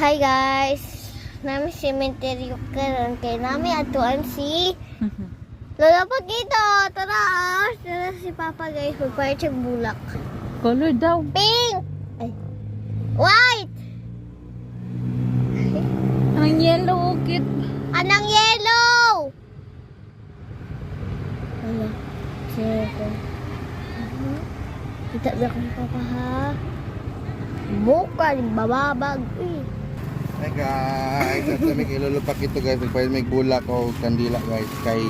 Hi guys! Nami cemetery karon kay nami atuan si Lola Pagito. Tara! Tara si Papa guys. Magpahit siyang bulak. Color daw. Pink! Ay. White! Ang yellow, cute. Anang yellow! Ano? Sige. Kita ba kung Papa ha? Bukan, bababag. Hi guys, at may ilulupak ito guys, pwede may bulak o kandila guys. Kay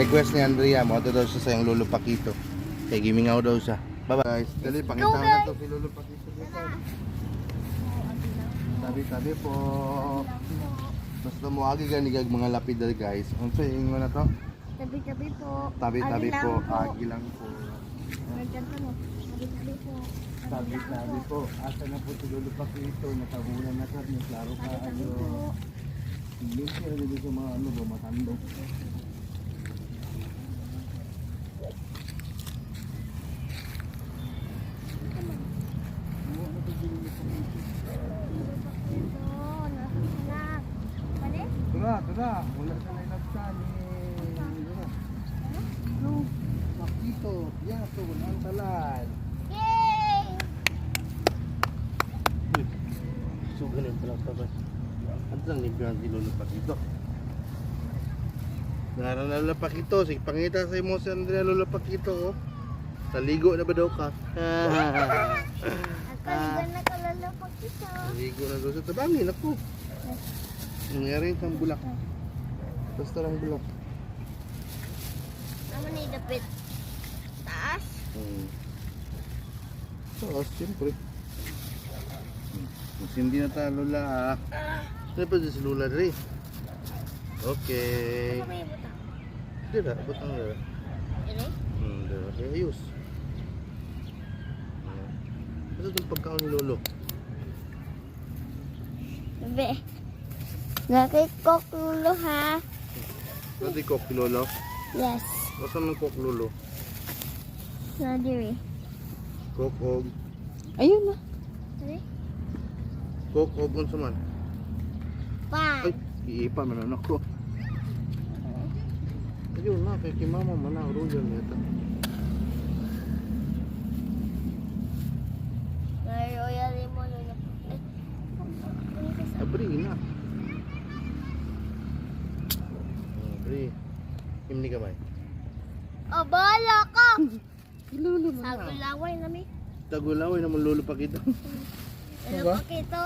request ni Andrea, mo daw siya sa yung lulupak ito. Kay gimingaw daw siya. Bye bye guys. Dali, pakita mo na ito si lulupak ito guys. Tabi-tabi po. Basta mo agi ganigag mga lapidar guys. Ano sa inyo na to? Tabi-tabi po. Tabi-tabi Agi po, lang po. agi lang po. Nandiyan pa no. Tabi-tabi po. Tabi-tabi po. Asa na po si lulupak ito? Nakabulan na sir, may klaro ka. Tabi-tabi po. Hindi siya dito sa mga ano ba, matandog. Tara, wala sa nailagsan no, makito, yaso, ang talan. Yay! So, ganun pala pa ba? Ano lang libyan si lulupak ito? Naralapak ito, sige pangita sa mo si Andrea lulupak ito oh. Saligo na ba daw ka? Akaligan na kalalapak ito. Saligo na daw sa tabangin ako. Nangyari ang bulak. Basta lang bulak. Ano na idapit? Taas? Taas, siyempre. Mas hindi na tayo lula. Ano pa dyan si Lula rin? Okay. Ano may butang? Dira, butang dira. Ini? Dira, kaya ayos. Ano itong pagkaon ni Lolo? Bebe. Nakay kok lulo ha? Ano di kok ni Lolo? Yes. Basta ng kok Lolo? Nadiri. Kok og. Ayun na. Ano? Kok og unsa man? Ay, Pan. iipa man na ako. Ayun na, kay mama man na, royal nito. Naroyali mo lulo. Abri na. Abri. Himni ka ba? Oh, bala ka! Lolo Sagulaway na mi. Tagulaway naman lolo pa kita. Ano pa kito?